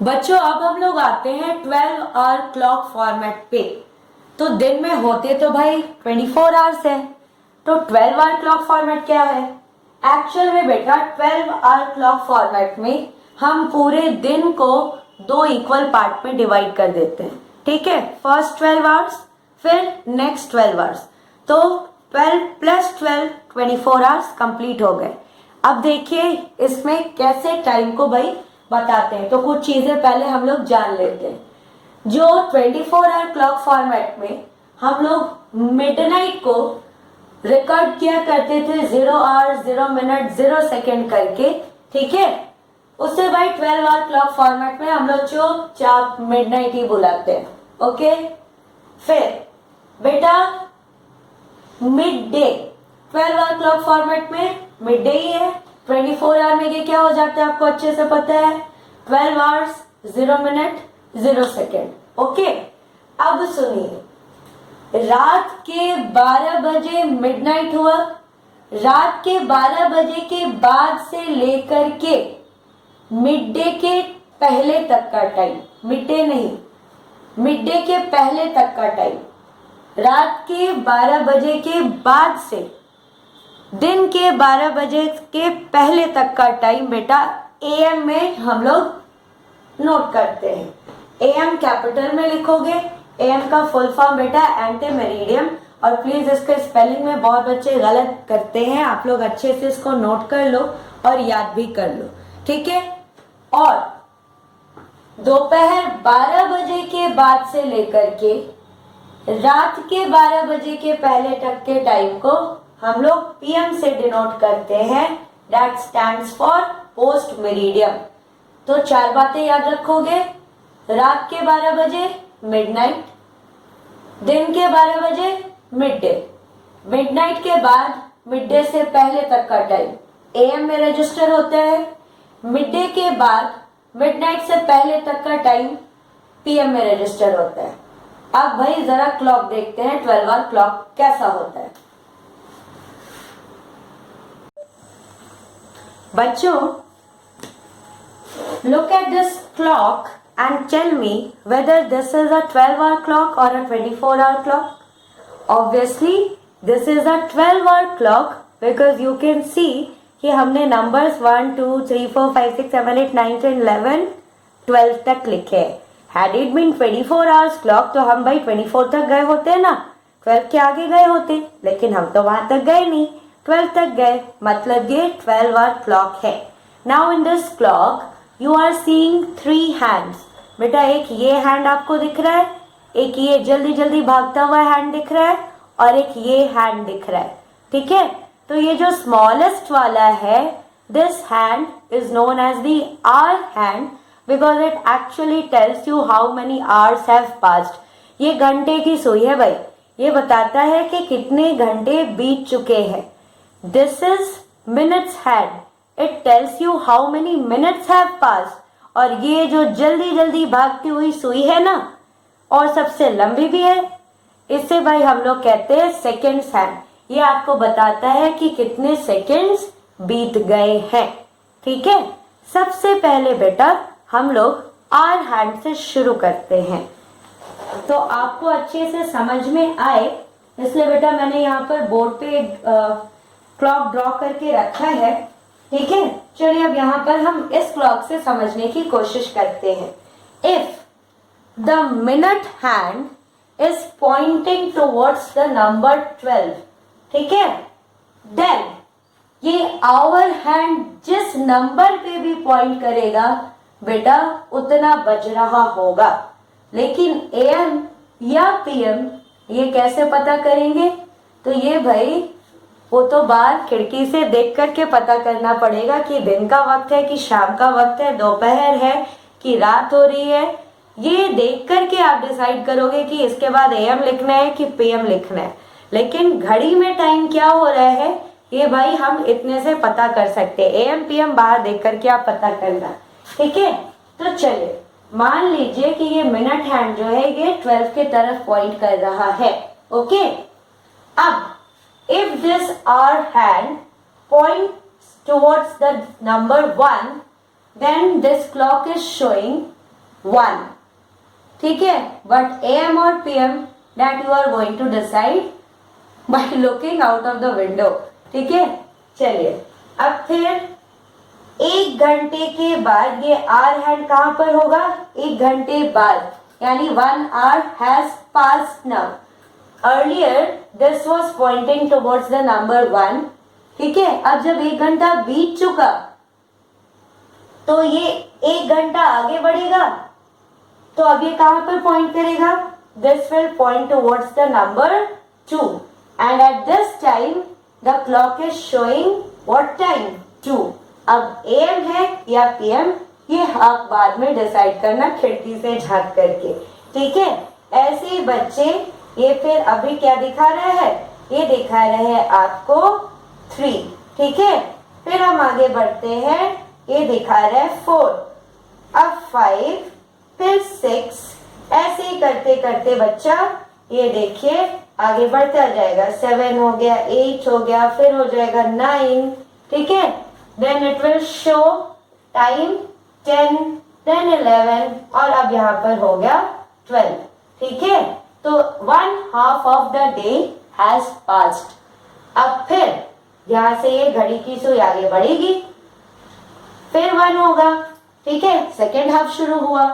बच्चों अब हम लोग आते हैं 12 आवर क्लॉक फॉर्मेट पे। तो दिन में होते तो भाई 24 आवर्स है, तो 12 आवर क्लॉक फॉर्मेट क्या है? एक्चुअल में बेटा 12 आवर क्लॉक फॉर्मेट में हम पूरे दिन को दो इक्वल पार्ट में डिवाइड कर देते हैं। ठीक है, फर्स्ट 12 आवर्स फिर नेक्स्ट 12 आवर्स, तो 12 प्लस 12 24 आवर्स कंप्लीट हो गए। अब देखिए इसमें कैसे टाइम को भाई बताते हैं, तो कुछ चीजें पहले हम लोग जान लेते हैं। जो 24 आवर क्लॉक फॉर्मेट में हम लोग मिडनाइट को रिकॉर्ड किया करते थे 0 आवर 0 मिनट 0 सेकेंड करके। ठीक है, उससे भाई 12 आवर क्लॉक फॉर्मेट में हम लोग चुपचाप मिडनाइट ही बुलाते हैं। ओके, फिर बेटा mid day 12 hour clock format में मिड डे ही है। 24 आवर में ये क्या हो जाता है आपको अच्छे से पता है, 12 आवर्स 0 मिनट 0 सेकेंड। ओके, अब सुनिए, रात के 12 बजे मिडनाइट हुआ। रात के 12 बजे के बाद से लेकर के मिड डे के पहले तक का टाइम, मिड डे नहीं, मिड डे के पहले तक का टाइम, रात के 12 बजे के बाद से दिन के 12 बजे के पहले तक का टाइम बेटा एएम में हम लोग नोट करते हैं। एएम कैपिटल में लिखोगे। एएम का फुल फॉर्म बेटा एंटी मेरिडियम, और प्लीज इसके स्पेलिंग में बहुत बच्चे गलत करते हैं, आप लोग अच्छे से इसको नोट कर लो और याद भी कर लो। ठीक है, और दोपहर 12 बजे के बाद से लेकर के रात के 12 बजे के पहले तक के टाइम को हम लोग पीएम से डिनोट करते हैं, that stands for post meridiem. तो चार बातें याद रखोगे, रात के 12 बजे मिडनाइट, दिन के 12 बजे मिड डे, मिडनाइट के बाद मिड डे से पहले तक का टाइम एएम में रजिस्टर होता है, मिड डे के बाद मिडनाइट से पहले तक का टाइम पीएम में रजिस्टर होता है। अब भाई जरा क्लॉक देखते हैं 12 आवर क्लॉक कैसा होता है। बच्चों, look at this clock and tell me whether this is a 12-hour clock or a 24-hour clock. Obviously, this is a 12-hour clock because you can see कि हमने numbers 1, 2, 3, 4, 5, 6, 7, 8, 9, 10, 11, 12 तक लिखे हैं। Had it been 24 hours clock तो हम भाई 24 तक गए होते ना, 12 के आगे गए होते, लेकिन हम तो वहां तक गए नहीं, 12 तक गए, मतलब ये 12 आवर क्लॉक है। Now in this clock you are seeing 3 hands. बेटा एक ये हैंड आपको दिख रहा है, एक ये जल्दी जल्दी भागता हुआ हैंड दिख रहा है, और एक ये हैंड दिख रहा है। ठीक है, तो ये जो स्मॉलेस्ट वाला है, this hand is known as the hour hand because it actually tells you how many hours have passed. ये घंटे की सुई है भाई, ये बताता है कि कितने घंटे बीत चुके हैं। This is minutes hand. It tells you how many minutes have passed. और ये जो जल्दी जल्दी भागती हुई सुई है ना, और सबसे लंबी भी है, इससे भाई हम लोग कहते हैं सेकेंड्स हैंड। ये आपको बताता है कि कितने सेकेंड्स बीत गए हैं। ठीक है, सबसे पहले बेटा हम लोग आवर हैंड से शुरू करते हैं, तो आपको अच्छे से समझ में आए इसलिए बेटा मैंने यहाँ पर बोर्ड पे क्लॉक ड्रॉ करके रखा है। ठीक है, चलिए अब यहाँ पर हम इस क्लॉक से समझने की कोशिश करते हैं। If the minute hand is pointing towards the number 12, ठीक है, देन ये आवर हैंड जिस नंबर पे भी पॉइंट करेगा बेटा उतना बज रहा होगा। लेकिन एएम या पीएम ये कैसे पता करेंगे? तो ये भाई वो तो बाहर खिड़की से देख करके पता करना पड़ेगा कि दिन का वक्त है कि शाम का वक्त है, दोपहर है कि रात हो रही है। ये देख करके आप डिसाइड करोगे कि इसके बाद एएम लिखना है कि पीएम लिखना है। लेकिन घड़ी में टाइम क्या हो रहा है ये भाई हम इतने से पता कर सकते हैं। एएम पीएम बाहर देख करके आप पता करना। ठीक है, तो चलिए मान लीजिए कि ये मिनट हैंड जो है ये 12 के तरफ पॉइंट कर रहा है। ओके, अब if this hour hand points towards the number 1, then this clock is showing 1, ठीक है। बट AM और PM that you are going to decide by looking out of the window, ठीक है। चलिए अब फिर 1 घंटे के बाद ये आर हैंड कहां पर होगा? 1 घंटे बाद, यानी 1 hour has passed now. Earlier this was pointing towards the number 1, ठीक है। अब जब 1 घंटा बीत चुका तो ये 1 घंटा आगे बढ़ेगा, तो अब ये कहां पर पॉइंट करेगा? This will point towards the number 2 and at this time the clock is showing what time? 2। अब AM है या PM ये आप बाद में डिसाइड करना खिड़की से झांक करके, ठीक है। ऐसे ही बच्चे ये फिर अभी क्या दिखा रहे हैं? ये दिखा रहे हैं आपको 3, ठीक है। फिर हम आगे बढ़ते हैं, ये दिखा रहे हैं 4, अब 5, फिर 6, ऐसे ही करते करते बच्चा ये देखिए आगे बढ़ता जाएगा। 7 हो गया, 8 हो गया, फिर हो जाएगा 9, ठीक है। Then it will show time 10, then 11 और अब यहाँ पर हो गया 12, ठीक है। तो 1/2 of the day has passed. अब फिर यहाँ से ये घड़ी की सुई आगे बढ़ेगी, फिर 1 होगा, ठीक है, सेकेंड हाफ शुरू हुआ,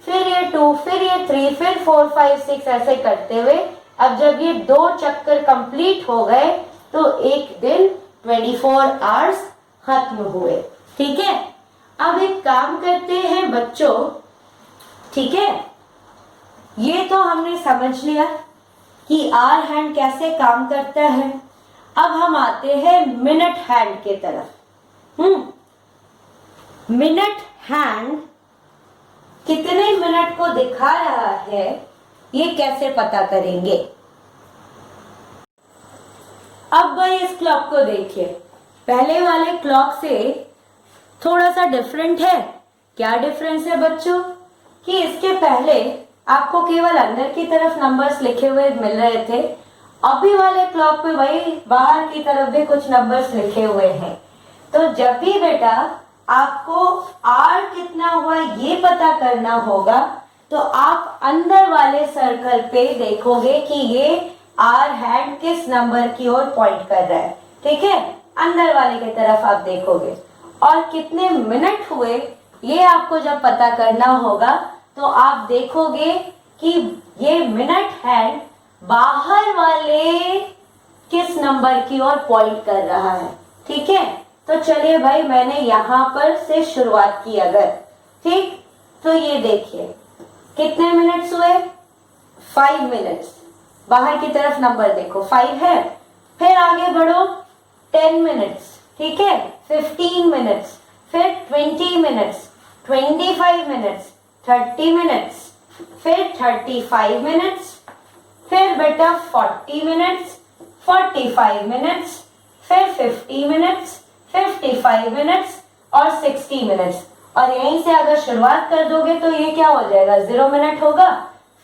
फिर ये 2, फिर ये 3, फिर 4, 5, 6 ऐसे करते हुए अब जब ये 2 चक्कर कंप्लीट हो गए तो एक दिन 24 आवर्स खत्म हुए, ठीक है। अब एक काम करते हैं बच्चों, ठीक है, ये तो हमने समझ लिया कि आर हैंड कैसे काम करता है। अब हम आते हैं मिनट हैंड के तरफ। मिनट हैंड कितने मिनट को दिखा रहा है ये कैसे पता करेंगे? अब भाई इस क्लॉक को देखिए, पहले वाले क्लॉक से थोड़ा सा डिफरेंट है। क्या डिफरेंस है बच्चों? कि इसके पहले आपको केवल अंदर की तरफ नंबर्स लिखे हुए मिल रहे थे, अभी वाले क्लॉक पे भाई बाहर की तरफ भी कुछ नंबर्स लिखे हुए हैं। तो जब भी बेटा आपको आर कितना हुआ ये पता करना होगा तो आप अंदर वाले सर्कल पे देखोगे कि ये आर हैंड किस नंबर की ओर पॉइंट कर रहा है, ठीक है। अंदर वाले की तरफ आप देखोगे और कितने मिनट हुए ये आपको जब पता करना होगा तो आप देखोगे कि ये मिनट हैंड बाहर वाले किस नंबर की ओर पॉइंट कर रहा है, ठीक है। तो चलिए भाई मैंने यहां पर से शुरुआत की अगर, ठीक, तो ये देखिए कितने मिनट्स हुए? 5 मिनट्स। बाहर की तरफ नंबर देखो 5 है, फिर आगे बढ़ो 10 मिनट्स, ठीक है, 15 मिनट्स, फिर 20 मिनट्स, 25 मिनट्स, 30 मिनट्स, फिर 35 मिनट्स, फिर बेटा 40 मिनट्स, 45 मिनट्स, फिर 50 मिनट्स, 55 मिनट्स और 60 मिनट्स। और यहीं से अगर शुरुआत कर दोगे तो ये क्या हो जाएगा? 0 मिनट होगा,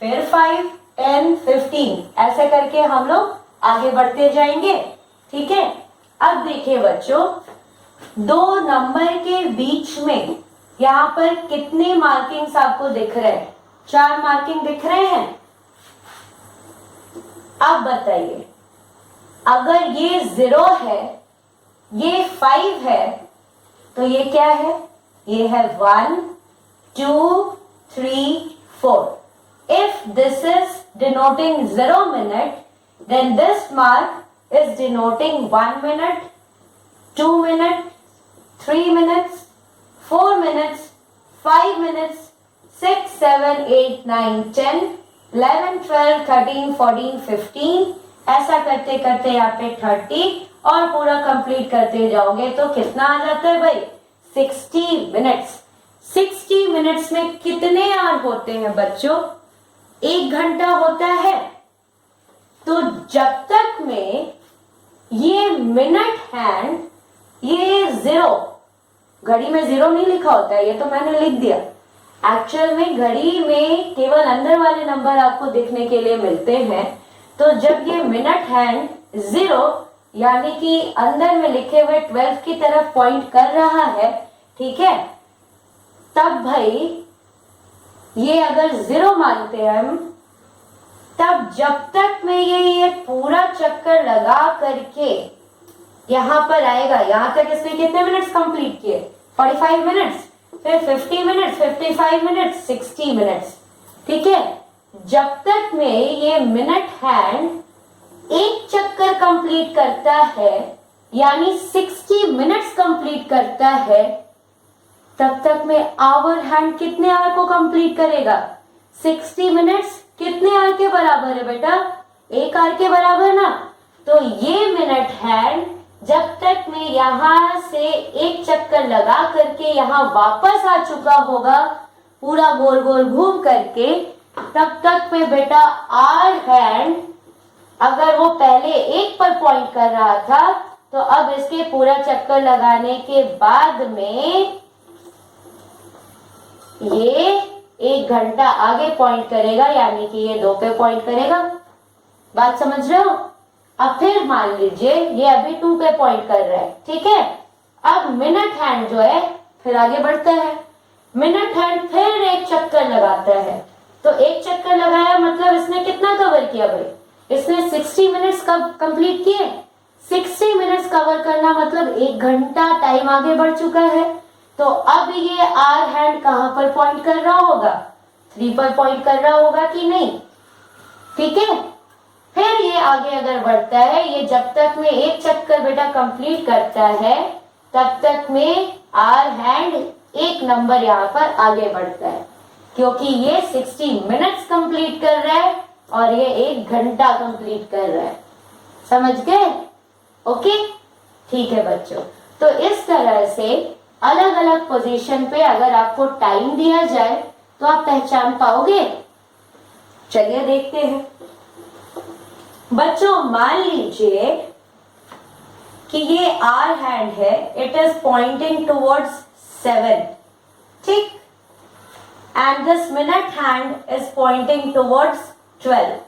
फिर 5, 10, 15 ऐसे करके हम लोग आगे बढ़ते जाएंगे, ठीक है। अब देखिए बच्चों, 2 नंबर के बीच में यहाँ पर कितने मार्किंग्स आपको दिख रहे हैं? 4 मार्किंग दिख रहे हैं। अब बताइए, अगर ये 0 है, ये 5 है, तो ये क्या है? ये है 1, 2, 3, 4. If this is denoting 0 minute, then this mark is denoting 1 minute, 2 minute, 3 minutes, 4 minutes, 5 minutes, 6, 7, 8, 9, 10, 11, 12, 13, 14, 15 ऐसा करते करते यहाँ पे 30 और पूरा कंप्लीट करते जाओगे तो कितना आ जाता है भाई? 60 मिनट्स। 60 मिनट्स में कितने आवर होते हैं बच्चों? 1 घंटा होता है। तो जब तक में ये मिनट हैंड ये 0, घड़ी में 0 नहीं लिखा होता है, ये तो मैंने लिख दिया। एक्चुअल में घड़ी में केवल अंदर वाले नंबर आपको देखने के लिए मिलते हैं। तो जब ये मिनट हैंड 0 यानी कि अंदर में लिखे हुए 12 की तरफ पॉइंट कर रहा है, ठीक है, तब भाई ये अगर 0 मानते हैं हम, तब जब तक में ये पूरा चक्कर लगा करके यहां पर आएगा, यहां तक इसने कितने मिनट्स कंप्लीट किए? 45 मिनट्स, फिर 50 मिनट्स, 55 मिनट्स, 60 मिनट्स। ठीक है, जब तक में ये मिनट हैंड एक चक्कर कंप्लीट करता है, यानी 60 मिनट्स कंप्लीट करता है, तब तक में आवर हैंड कितने आवर को कंप्लीट करेगा? 60 मिनट्स कितने आवर के बराबर है बेटा? 1 आवर के बराबर ना। तो ये मिनट हैंड जब तक में यहां से एक चक्कर लगा करके यहां वापस आ चुका होगा, पूरा गोल गोल घूम करके, तब तक में बेटा आर हैंड, अगर वो पहले 1 पर पॉइंट कर रहा था, तो अब इसके पूरा चक्कर लगाने के बाद में ये 1 घंटा आगे पॉइंट करेगा, यानी कि ये 2 पे पॉइंट करेगा। बात समझ रहे हो? अब फिर मान लीजिए ये अभी 2 पे पॉइंट कर रहा है, ठीक है। अब मिनट हैंड जो है फिर आगे बढ़ता है, मिनट हैंड फिर 1 चक्कर लगाता है। तो 1 चक्कर लगाया मतलब इसने कितना कवर किया भाई? इसने 60 मिनट्स कंप्लीट किए। 60 मिनट्स कवर करना मतलब 1 घंटा टाइम आगे बढ़ चुका है। तो अब ये आर हैंड कहां पर पॉइंट कर रहा होगा? 3 पर पॉइंट कर रहा होगा कि नहीं? ठीक है, फिर ये आगे अगर बढ़ता है, ये जब तक में 1 चक्कर बेटा कंप्लीट करता है, तब तक में आर हैंड 1 नंबर यहाँ पर आगे बढ़ता है, क्योंकि ये 60 मिनट्स कंप्लीट कर रहा है और ये 1 घंटा कंप्लीट कर रहा है। समझ गए? ओके, ठीक है बच्चों। तो इस तरह से अलग अलग पोजीशन पे अगर आपको टाइम दिया जाए तो आप पहचान पाओगे। चलिए देखते हैं बच्चों। मान लीजिए कि ये आर हैंड है, इट इज पॉइंटिंग टुवर्ड्स 7, ठीक, and this minute hand is pointing towards 12।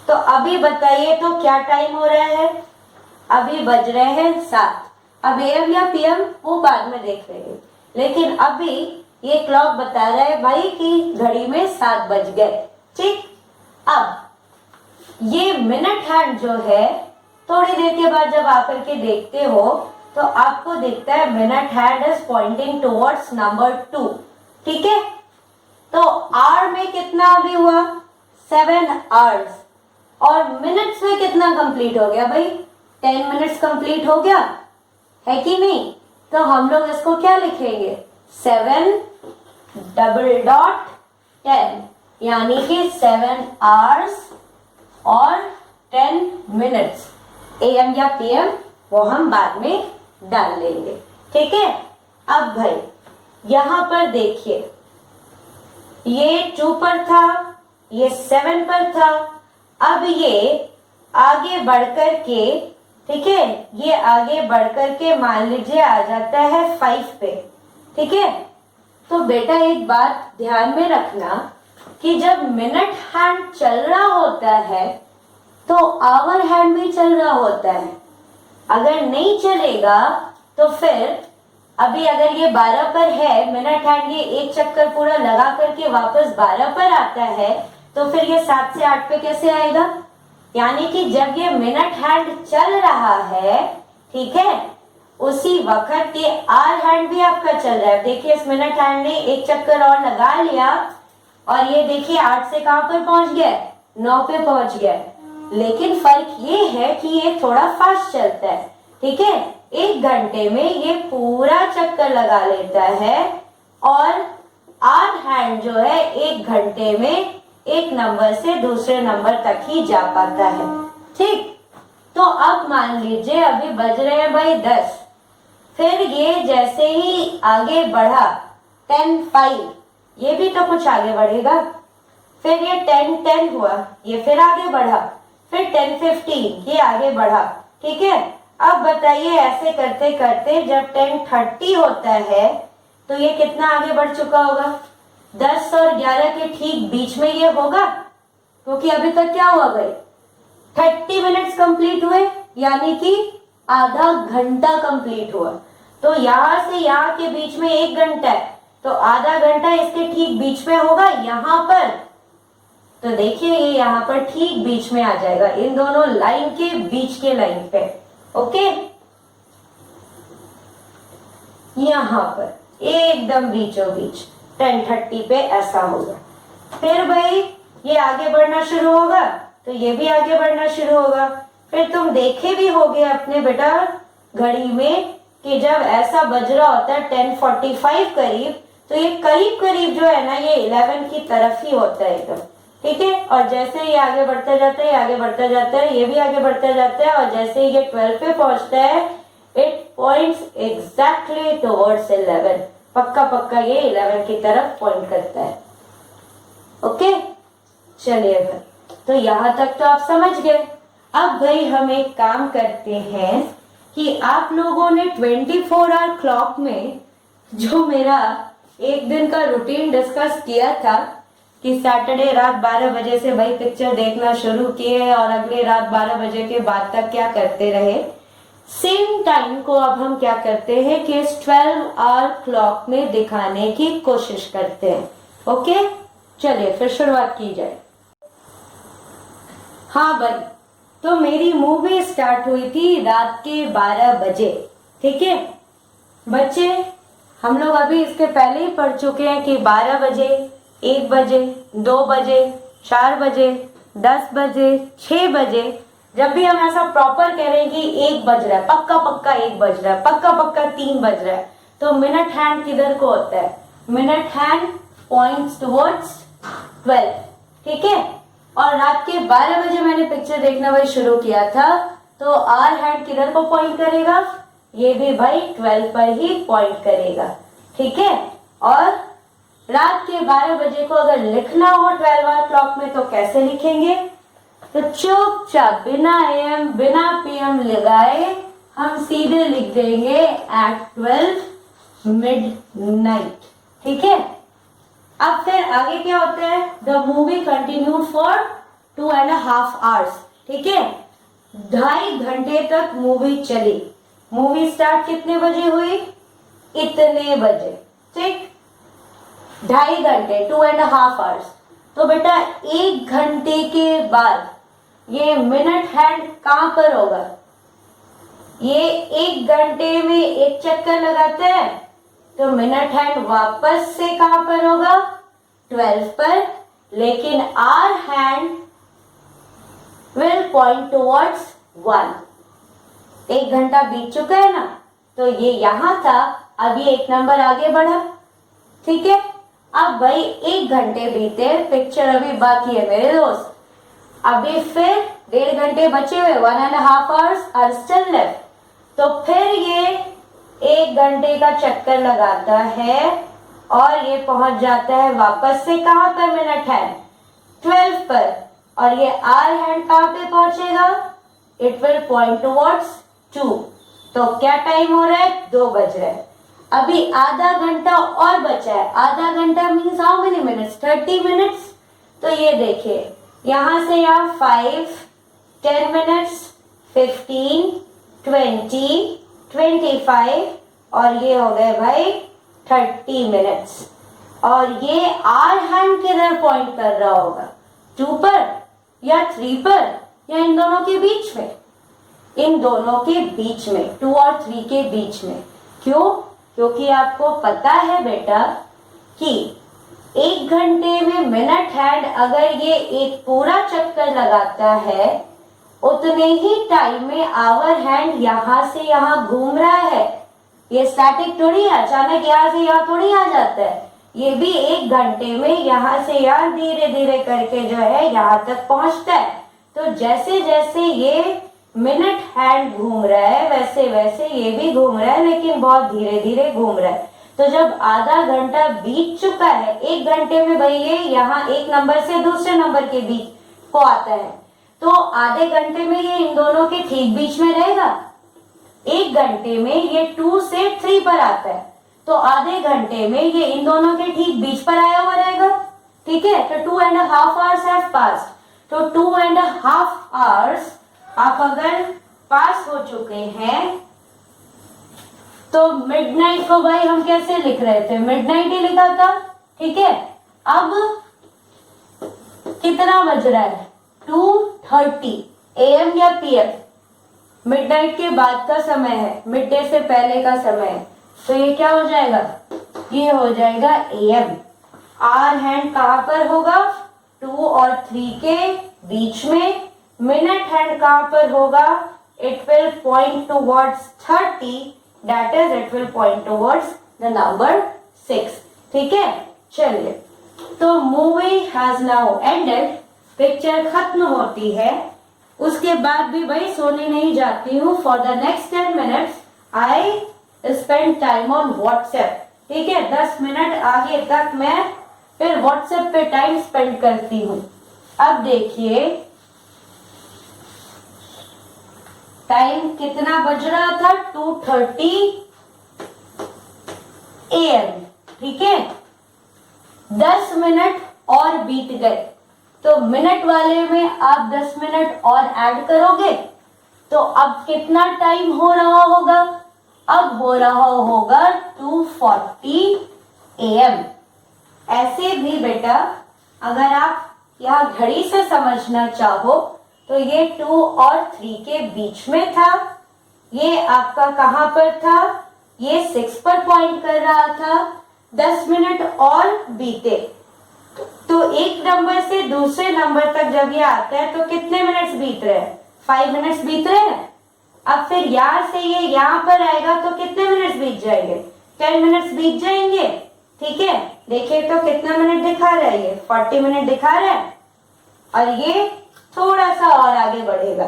तो अभी बताइए तो क्या टाइम हो रहा है? अभी बज रहे हैं 7। अब एएम या पीएम वो बाद में देख लेंगे, लेकिन अभी ये क्लॉक बता रहा है भाई कि घड़ी में 7 बज गए, ठीक। अब ये मिनट हैंड जो है, थोड़ी देर के बाद जब आकर के देखते हो तो आपको दिखता है minute hand is pointing towards number 2, ठीक है। तो आवर में कितना अभी हुआ? 7 आवर्स। और मिनट्स में कितना कंप्लीट हो गया भाई? 10 मिनट्स कंप्लीट हो गया है कि नहीं? तो हम लोग इसको क्या लिखेंगे? 7 डबल डॉट 10, यानी कि 7 आवर्स और 10 मिनट्स। एएम या पीएम वो हम बाद में डाल लेंगे, ठीक है। अब भाई यहां पर देखिए, ये 2 पर था, ये 7 पर था। अब ये आगे बढ़कर के, ठीक है, ये आगे बढ़कर के मान लीजिए आ जाता है 5 पे, ठीक है। तो बेटा एक बात ध्यान में रखना कि जब मिनट हैंड चल रहा होता है तो आवर हैंड भी चल रहा होता है। अगर नहीं चलेगा तो फिर अभी अगर ये 12 पर है मिनट हैंड, ये 1 चक्कर पूरा लगा करके वापस 12 पर आता है, तो फिर ये 7 से 8 पे कैसे आएगा? यानी कि जब ये मिनट हैंड चल रहा है, ठीक है, उसी वक्त ये आर हैंड भी आपका चल रहा है। देखिए इस मिनट हैंड ने 1 चक्कर और लगा लिया और ये देखिए 8 से कहां पर पहुंच गया? 9 पे पहुंच गया। लेकिन फर्क ये है कि ये थोड़ा फास्ट चलता है, ठीक है। 1 घंटे में ये पूरा चक्कर लगा लेता है और आर हैंड जो है 1 घंटे में 1 नंबर से दूसरे नंबर तक ही जा पाता है, ठीक। तो अब मान लीजिए अभी बज रहे हैं भाई 10, फिर ये जैसे ही आगे बढ़ा 10-5, ये भी तो कुछ आगे बढ़ेगा। फिर ये 10-10 हुआ, ये फिर आगे बढ़ा, फिर 10-15 ये आगे बढ़ा, ठीक है। अब बताइए ऐसे करते करते जब 10:30 होता है तो ये कितना आगे बढ़ चुका होगा? 10 और 11 के ठीक बीच में ये होगा, क्योंकि अभी तक क्या हुआ भाई? 30 मिनट्स कंप्लीट हुए, यानी कि आधा घंटा कंप्लीट हुआ। तो यहां से यहां के बीच में 1 घंटा है, तो आधा घंटा इसके ठीक बीच में होगा यहाँ पर। तो देखिए ये यहाँ पर ठीक बीच में आ जाएगा, इन दोनों लाइन के बीच के लाइन पे। ओके, यहाँ पर एकदम बीचों बीच 10:30 पे ऐसा होगा। फिर भाई ये आगे बढ़ना शुरू होगा तो ये भी आगे बढ़ना शुरू होगा। फिर तुम देखे भी होगे अपने बेटा घड़ी में कि जब ऐसा बज रहा होता है 10:45 करीब, तो ये करीब करीब जो है ना ये 11 की तरफ ही होता है एकदम। ठीक है, और जैसे ये आगे बढ़ता जाता है, आगे बढ़ता जाता है, ये भी आगे बढ़ता जाता है, और जैसे ये 12 पे पहुंचता है इट पॉइंट्स एग्जैक्टली टुवर्ड्स 11। पक्का पक्का ये 11 की तरफ पॉइंट करता है। ओके, चलिए भाई, तो यहां तक तो आप समझ गए। अब भाई हम एक काम करते हैं कि आप लोगों ने 24 आवर क्लॉक में जो मेरा एक दिन का रूटीन डिस्कस किया था कि सैटरडे रात 12 बजे से भाई पिक्चर देखना शुरू किए और अगले रात 12 बजे के बाद तक क्या करते रहे, सेम टाइम को अब हम क्या करते हैं कि इस 12 आवर क्लॉक में दिखाने की कोशिश करते हैं। ओके, चलिए फिर शुरुआत की जाए। हाँ भाई, तो मेरी मूवी स्टार्ट हुई थी रात के 12 बजे। ठीक है बच्चे, हम लोग अभी इसके पहले ही पढ़ चुके हैं कि 12 बजे, 1 बजे, 2 बजे, 4 बजे, 10 बजे, 6 बजे, जब भी हम ऐसा प्रॉपर कह रहे हैं कि 1 बज रहा है, पक्का पक्का 1 बज रहा है, पक्का पक्का 3 बज रहा है, तो मिनट हैंड किधर को होता है? Minute hand points towards 12। ठीक है, और रात के 12 बजे मैंने पिक्चर देखना भाई शुरू किया था, तो आवर हैंड किधर को पॉइंट करेगा? ये भी भाई 12 पर ही पॉइंट करेगा। ठीक है, और रात के 12 बजे को अगर लिखना हो 12 आवर क्लॉक में तो कैसे लिखेंगे? तो चुपचाप बिना AM बिना PM लगाए हम सीधे लिख देंगे एट 12 मिडनाइट। ठीक है, अब फिर आगे क्या होता है? The movie continued for 2.5 hours. ठीक है, 2.5 घंटे तक मूवी चली। मूवी स्टार्ट कितने बजे हुई? इतने बजे। ठीक, 2.5 घंटे 2.5 आवर्स। तो बेटा 1 घंटे के बाद ये मिनट हैंड कहां पर होगा? ये 1 घंटे में एक चक्कर लगाते हैं, तो मिनट हैंड वापस से कहां पर होगा? 12 पर। लेकिन hour hand will point towards 1। 1 घंटा बीत चुका है ना, तो ये यहां था, अभी 1 नंबर आगे बढ़ा। ठीक है, अब भाई 1 घंटे बीते, पिक्चर अभी बाकी है मेरे दोस्त। अभी फिर 1.5 घंटे बचे हुए, 1.5 आवर्स आर स्टिल लेफ्ट। तो फिर ये 1 घंटे का चक्कर लगाता है और ये पहुंच जाता है वापस से कहां पर? मिनट हैंड 12 पर। और ये आवर हैंड कहां पे पहुंचेगा? It will point towards 2। तो क्या टाइम हो रहा है? 2 बज रहा है। अभी आधा घंटा और बचा है। आधा घंटा means how many minutes? 30 minutes. तो ये देखिए यहां से यहाँ 5, 10 मिनट्स, 15, 20, 25 और ये हो गए भाई 30 मिनट्स। और ये आवर हैंड किधर पॉइंट कर रहा होगा? 2 पर या 3 पर या इन दोनों के बीच में? इन दोनों के बीच में, 2 और 3 के बीच में। क्यों? क्योंकि आपको पता है बेटा कि 1 घंटे में मिनट हैंड अगर ये एक पूरा चक्कर लगाता है, उतने ही टाइम में आवर हैंड यहां से यहां घूम रहा है। ये स्टैटिक थोड़ी है, अचानक यहाँ से यहाँ थोड़ी आ जाता है। ये भी 1 घंटे में यहाँ से यहाँ धीरे धीरे करके जो है यहाँ तक पहुंचता है। तो जैसे जैसे ये मिनट हैंड घूम रहा है वैसे वैसे ये भी घूम रहा है, लेकिन बहुत धीरे धीरे घूम रहा है। तो जब आधा घंटा बीत चुका है, 1 घंटे में भाई ये यहाँ एक नंबर से दूसरे नंबर के बीच को आता है, तो आधे घंटे में ये इन दोनों के ठीक बीच में रहेगा। 1 घंटे में ये 2 से 3 पर आता है, तो आधे घंटे में ये इन दोनों के ठीक बीच पर आया हुआ रहेगा। ठीक है, तो 2.5 आवर्स हैव पास्ड। तो 2.5 आवर्स आप अगर पास हो चुके हैं तो मिडनाइट को भाई हम कैसे लिख रहे थे, मिडनाइट ही लिखा था, ठीक है। अब कितना बज रहा है, 2:30 AM या PM, मिडनाइट के बाद का समय है, मिड डे से पहले का समय है, तो ये क्या हो जाएगा, ये हो जाएगा AM। आवर हैंड कहां पर होगा, 2 और 3 के बीच में। मिनट हैंड कहां पर होगा, it will point towards 30, that is it will point towards the number 6, ठीक है। चलिए, तो movie has now ended, picture खत्म होती है। उसके बाद भी भाई सोने नहीं जाती हूँ। For the next 10 minutes I spend time on WhatsApp, ठीक है। 10 मिनट आगे तक मैं फिर व्हाट्सएप पे टाइम स्पेंड करती हूँ। अब देखिए टाइम कितना बज रहा था, 2:30 AM, ठीक है। 10 मिनट और बीत गए, तो मिनट वाले में आप 10 मिनट और ऐड करोगे तो अब कितना टाइम हो रहा होगा, अब हो रहा होगा 2:40 AM। ऐसे भी बेटा अगर आप यहाँ घड़ी से समझना चाहो तो ये 2 और 3 के बीच में था, ये आपका कहां पर था, ये 6 पर पॉइंट कर रहा था। 10 मिनट और बीते, तो एक नंबर से दूसरे नंबर तक जब ये आता है तो कितने मिनट्स बीत रहे हैं, 5 मिनट्स बीत रहे हैं। अब फिर यहां से ये यहां पर आएगा तो कितने मिनट्स बीत जाएंगे, 10 मिनट्स बीत जाएंगे, ठीक है। देखिए तो कितना मिनट दिखा रहा है, ये 40 मिनट दिखा रहा है, और ये थोड़ा सा और आगे बढ़ेगा।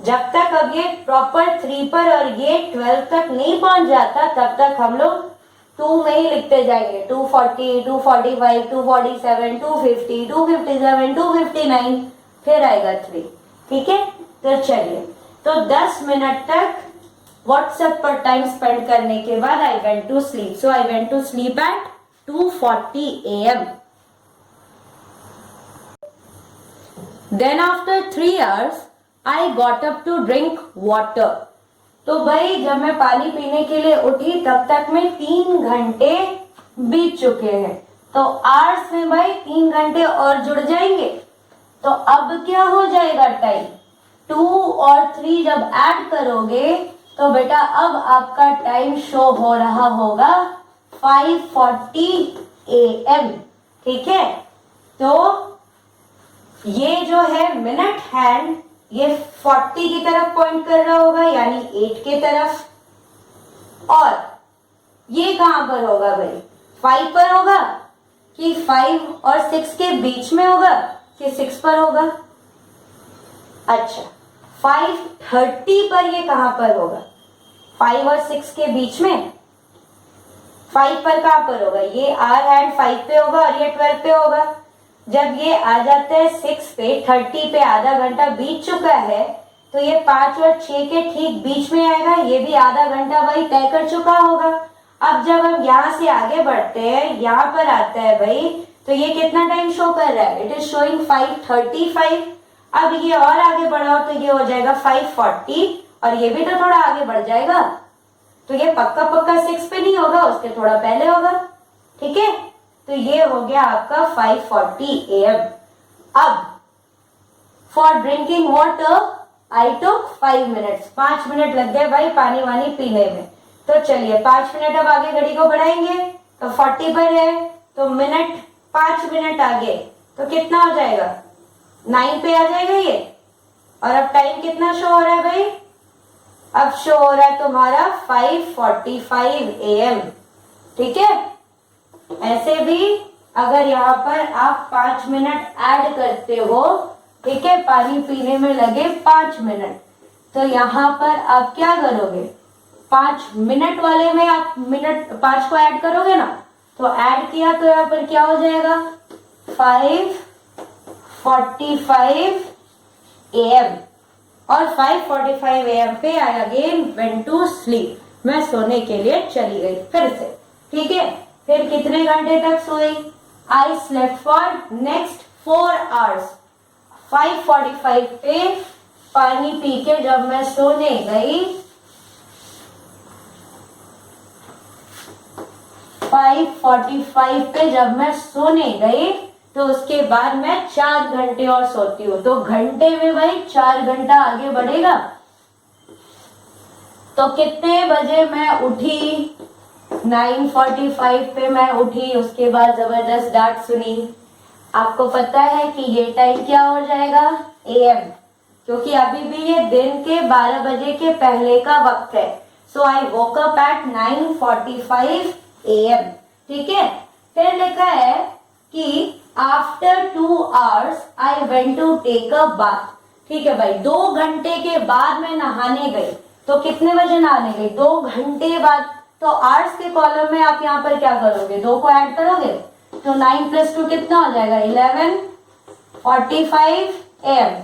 जब तक अब ये प्रॉपर 3 पर और ये 12 तक नहीं पहुंच जाता तब तक हम लोग 2 में ही लिखते जाएंगे, 240, 245, 247, 250, 257, 259, फिर आएगा 3, ठीक है। तो चलिए, तो 10 मिनट तक व्हाट्सएप पर टाइम स्पेंड करने के बाद I went to sleep. So I went to sleep at 2:40 AM। Then after 3 hours, I got up to drink water. तो भाई जब मैं पानी पीने के लिए उठी तब तक में 3 घंटे बीत चुके हैं। तो आवर्स में भाई 3 घंटे और जुड़ जाएंगे, तो अब क्या हो जाएगा टाइम, 2 और 3 जब ऐड करोगे तो बेटा अब आपका टाइम शो हो रहा होगा 5:40 AM, ठीक है। तो ये जो है मिनट हैंड ये 40 की तरफ पॉइंट कर रहा होगा, यानी 8 के तरफ, और ये कहां पर होगा भाई, 5 पर होगा कि 5 और 6 के बीच में होगा कि 6 पर होगा। अच्छा, 5:30 पर ये कहां पर होगा, 5 और 6 के बीच में, 5 पर कहां पर होगा, ये आर हैंड 5 पे होगा और ये 12 पे होगा। जब ये आ जाता है 6 पे, 30 पे आधा घंटा बीत चुका है, तो ये 5 और 6 के ठीक बीच में आएगा, ये भी आधा घंटा भाई तय कर चुका होगा। अब जब हम यहाँ से आगे बढ़ते हैं, यहाँ पर आता है भाई, तो ये कितना टाइम शो कर रहा है, इट इज शोइंग 5:35। अब ये और आगे बढ़ाओ तो ये हो जाएगा 5:40, और ये भी तो थोड़ा आगे बढ़ जाएगा, तो ये पक्का पक्का 6 पे नहीं होगा, उसके थोड़ा पहले होगा, ठीक है। तो ये हो गया आपका 5:40 AM। अब for drinking water I took 5 minutes, 5 minute लग गए भाई पानी वानी पीने में। तो चलिए 5 मिनट अब आगे घड़ी को बढ़ाएंगे, तो 40 पर है, तो मिनट 5 मिनट आगे तो कितना हो जाएगा, 9 पे आ जाएगा ये। और अब टाइम कितना शो हो रहा है भाई, अब शो हो रहा है तुम्हारा 5:45 AM, ठीक है। ऐसे भी अगर यहाँ पर आप 5 मिनट ऐड करते हो, ठीक है, पानी पीने में लगे 5 मिनट, तो यहाँ पर आप क्या करोगे, 5 मिनट वाले में आप मिनट 5 को ऐड करोगे ना, तो ऐड किया तो यहाँ पर क्या हो जाएगा 5:45 AM। और 5:45 AM पे I again went to sleep, मैं सोने के लिए चली गई फिर से, ठीक है। फिर कितने घंटे तक सोई, I slept for next 4 hours. 5:45 पे पानी पी के जब मैं सोने गई 5:45 पे जब मैं सोने गई तो उसके बाद मैं 4 घंटे और सोती हूँ, तो घंटे में भाई 4 घंटा आगे बढ़ेगा। तो कितने बजे मैं उठी? 9:45 पे मैं उठी, उसके बाद जबरदस्त डांट सुनी। आपको पता है कि ये टाइम क्या हो जाएगा? AM, क्योंकि अभी भी ये दिन के 12 बजे के पहले का वक्त है। So I woke up at 9:45 AM। ठीक है, फिर लिखा है कि after 2 hours I went to take a bath. ठीक है भाई, 2 घंटे के बाद मैं नहाने गई। तो कितने बजे नहाने गई? 2 घंटे बाद। तो आवर्स के कॉलम में आप यहाँ पर क्या करोगे? 2 को ऐड करोगे तो 9 + 2 कितना हो जाएगा? 11:45 AM।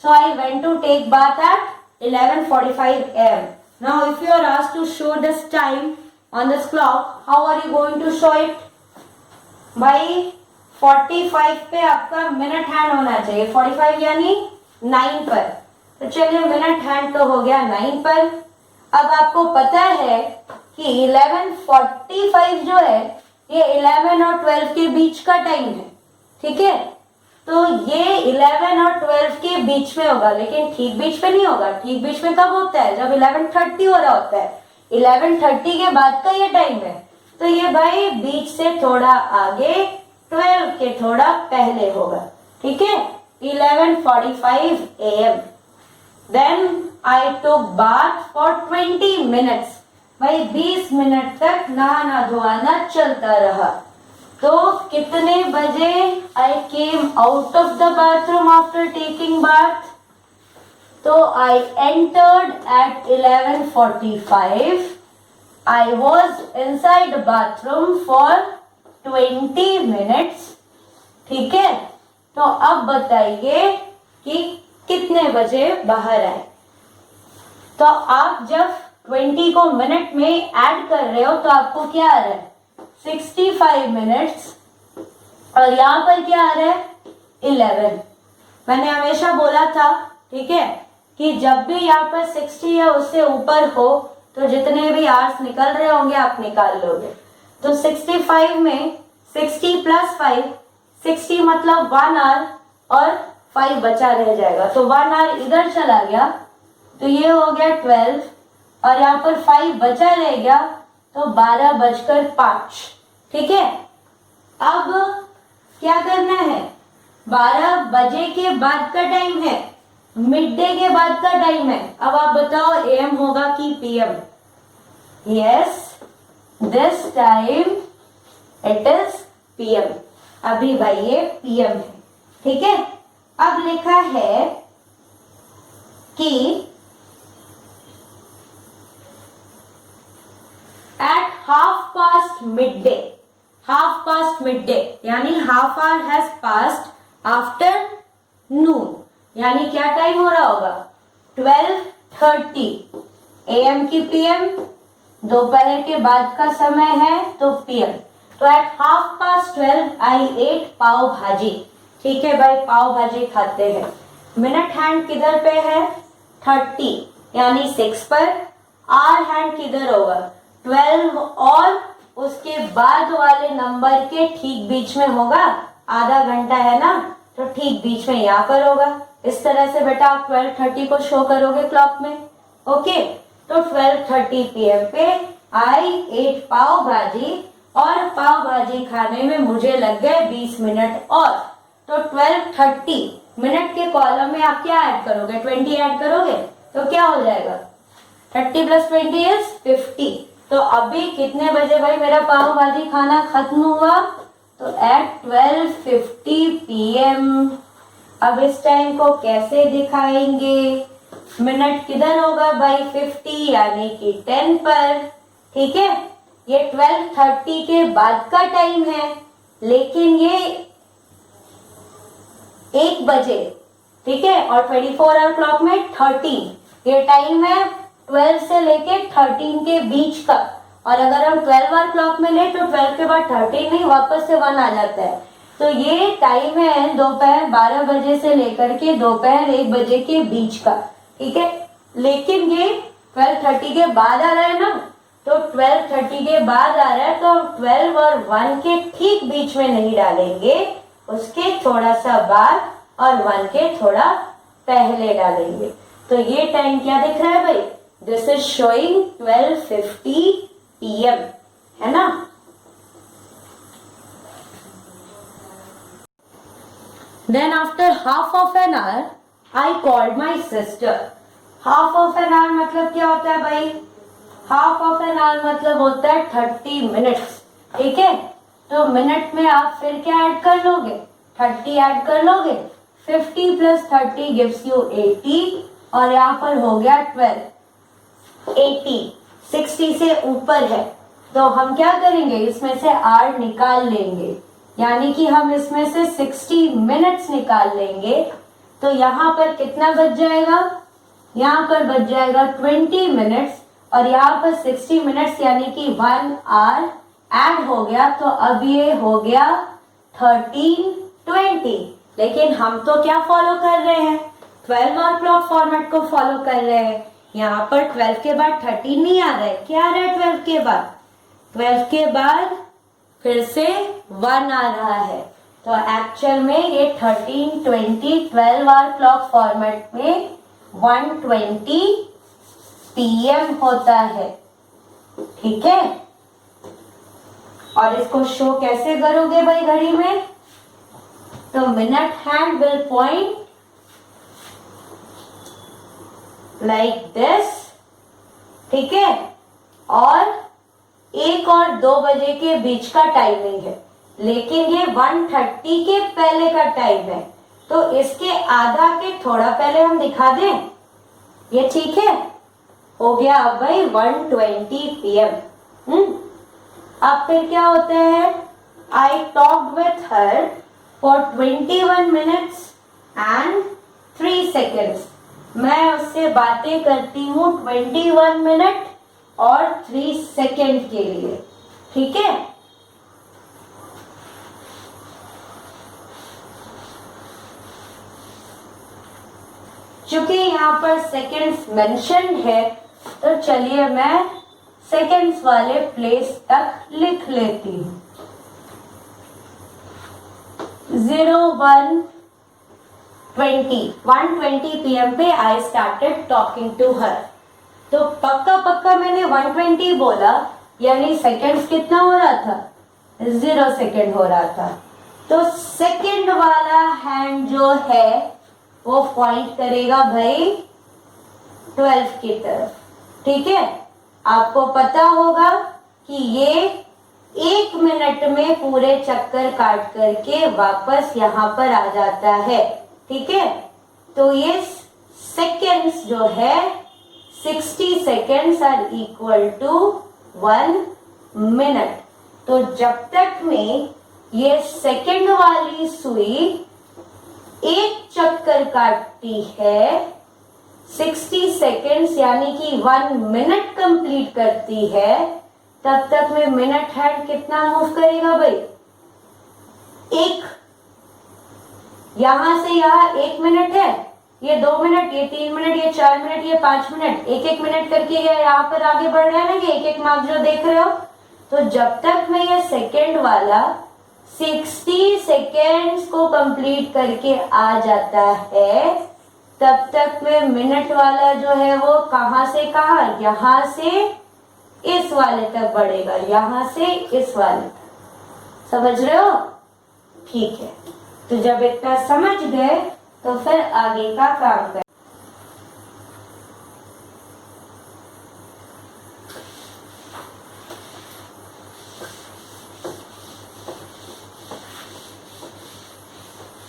So I went to take bath at 11:45 AM. Now if you are asked to show this time on this clock, how are you going to show it? भाई 45 पे आपका मिनट हैंड होना चाहिए, 45 यानी 9 पर। तो चलिए मिनट हैंड तो हो गया 9 पर। अब आपको पता है कि 11:45 जो है ये 11 और 12 के बीच का टाइम है। ठीक है, तो ये 11 और 12 के बीच में होगा, लेकिन ठीक बीच में नहीं होगा। ठीक बीच में कब होता है? जब 11:30 हो रहा होता है। 11:30 के बाद का ये टाइम है, तो ये भाई बीच से थोड़ा आगे 12 के थोड़ा पहले होगा। ठीक है, 11:45 AM। Then I took bath for 20 minutes। भाई 20 मिनट तक नहाना धोआना चलता रहा। तो कितने बजे I came out of the bathroom after taking bath? तो I entered at 11:45। I was inside bathroom for 20 minutes। ठीक है, तो अब बताइए कि कितने बजे बाहर आए? तो आप जब 20 को मिनट में ऐड कर रहे हो तो आपको क्या आ रहा है? 65 मिनट्स। और यहाँ पर क्या आ रहा है? 11। मैंने हमेशा बोला था, ठीक है, कि जब भी यहाँ पर 60 या उससे ऊपर हो तो जितने भी आवर्स निकल रहे होंगे आप निकाल लोगे। तो 65 में 60 + 5, 60 मतलब 1 आवर और 5 बचा रह जाएगा। तो 1 आवर इधर चला गया तो ये हो गया 12, और यहाँ पर 5 बचा रह गया तो 12:05। ठीक है, अब क्या करना है? 12 बजे के बाद का टाइम है, मिड डे के बाद का टाइम है। अब आप बताओ AM होगा कि PM? Yes, this time it is PM। अभी भाई ये PM है। ठीक है, अब लिखा है कि at 1/2 midday, 1/2 midday यानी half hour has passed afternoon. यानी क्या टाइम हो रहा होगा? 12:30 AM की PM, दोपहर के बाद का समय है तो PM। तो एट 12:30 आई एट पाव भाजी। ठीक है भाई, पाव भाजी खाते हैं। मिनट हैंड किधर पे है? 30 यानी 6 पर। आवर हैंड किधर होगा? 12 और उसके बाद वाले नंबर के ठीक बीच में होगा। आधा घंटा है ना, तो ठीक बीच में यहाँ पर होगा। इस तरह से बेटा आप 12:30 को शो करोगे क्लॉक में। ओके, तो 12:30 PM पे आई एट पाव भाजी, और पाव भाजी खाने में मुझे लग गए 20 मिनट और। तो 12:30 मिनट के कॉलम में आप क्या ऐड करोगे? 20 ऐड करोगे तो क्या हो जाएगा? 30 + 20 इज 50। तो अभी कितने बजे भाई मेरा पाव भाजी खाना खत्म हुआ? तो एट 12:50 PM। अब इस टाइम को कैसे दिखाएंगे? मिनट किधर होगा भाई? 50 यानी कि 10 पर। ठीक है, ये 12:30 के बाद का टाइम है, लेकिन ये 1 बजे। ठीक है, और 24 आवर क्लॉक में 13 ये टाइम है 12 से लेके 13 के बीच का। और अगर हम 12 आवर क्लॉक में ले तो 12 के बाद 13 नहीं, वापस से 1 आ जाता है। तो ये टाइम है दोपहर 12 बजे से लेकर के दोपहर 1 बजे के बीच का। ठीक है, लेकिन ये 12:30 के बाद आ रहा है ना, तो 12:30 के बाद आ रहा है तो हम 12 और 1 के ठीक बीच में नहीं डालेंगे, उसके थोड़ा सा बाद और 1 के थोड़ा पहले डालेंगे। तो ये टाइम क्या दिख रहा है भाई? दिस इज शोइंग 12:50 PM, है ना। Then after half of an hour, I called my sister. Half of an hour मतलब क्या होता है भाई? Half of an hour मतलब होता है 30 minutes, ठीक है। तो मिनट में आप फिर क्या ऐड कर लोगे? 30 ऐड कर लोगे। 50 + 30 gives you 80 और यहाँ पर हो गया 12। 80 60 से ऊपर है तो हम क्या करेंगे? इसमें से R निकाल लेंगे, यानी कि हम इसमें से 60 मिनट्स निकाल लेंगे। तो यहाँ पर कितना बच जाएगा? यहाँ पर बच जाएगा 20 मिनट्स और यहाँ पर 60 मिनट्स यानी कि 1 आवर ऐड हो गया। तो अब ये हो गया 13:20। लेकिन हम तो क्या फॉलो कर रहे हैं? 12 आवर क्लॉक फॉर्मेट को फॉलो कर रहे हैं। यहाँ पर 12 के बाद 13 नहीं आ रहा है, क्या आ रहा है 12 के बाद? 12 के बाद फिर से 1 आ रहा है। तो एक्चुअल में ये 13:20 12 आवर क्लॉक फॉर्मेट में 1:20 PM होता है, ठीक है। और इसको शो कैसे करोगे भाई घड़ी में? तो minute hand will point like this, ठीक है। और 1 और 2 बजे के बीच का टाइमिंग है, लेकिन ये 1:30 के पहले का टाइम है। तो इसके आधा के थोड़ा पहले हम दिखा दें, ये ठीक है। हो गया अब भाई 1:20 PM। अब फिर क्या होता है? I talked with her for 21 minutes and 3 seconds. मैं उससे बातें करती हूँ 21 मिनट और 3 सेकेंड के लिए, ठीक है। चूंकि यहाँ पर सेकेंड्स मेंशन है तो चलिए मैं सेकेंड्स वाले प्लेस तक लिख लेती हूँ। 1:20 PM पे I started talking to her. तो पक्का मैंने 1:20 बोला, यानी सेकेंड्स कितना हो रहा था? 0 सेकेंड हो रहा था। तो सेकेंड वाला हैंड जो है वो पॉइंट करेगा भाई 12 की तरफ, ठीक है। आपको पता होगा कि ये 1 मिनट में पूरे चक्कर काट करके वापस यहाँ पर आ जाता है, ठीक है। तो ये सेकेंड्स जो है 60 seconds are equal to 1 minute. तो जब तक में ये सेकेंड वाली सुई एक चक्कर काटती है 60 seconds यानी कि 1 मिनट कंप्लीट करती है, तब तक में मिनट हैंड कितना मूव करेगा भाई? 1। यहां से यहां 1 मिनट है, ये 2 मिनट, ये 3 मिनट, ये 4 मिनट, ये 5 मिनट, एक मिनट करके ये यहाँ पर आगे बढ़ रहा है ना, ये एक मार्क जो देख रहे हो। तो जब तक में ये सेकेंड वाला 60 सेकेंड्स को कंप्लीट करके आ जाता है, तब तक में मिनट वाला जो है वो कहां से कहां? यहां से इस वाले तक बढ़ेगा, यहां से इस वाले तक। समझ रहे हो? ठीक है। तो जब इतना समझ गए तो फिर आगे का काम करें।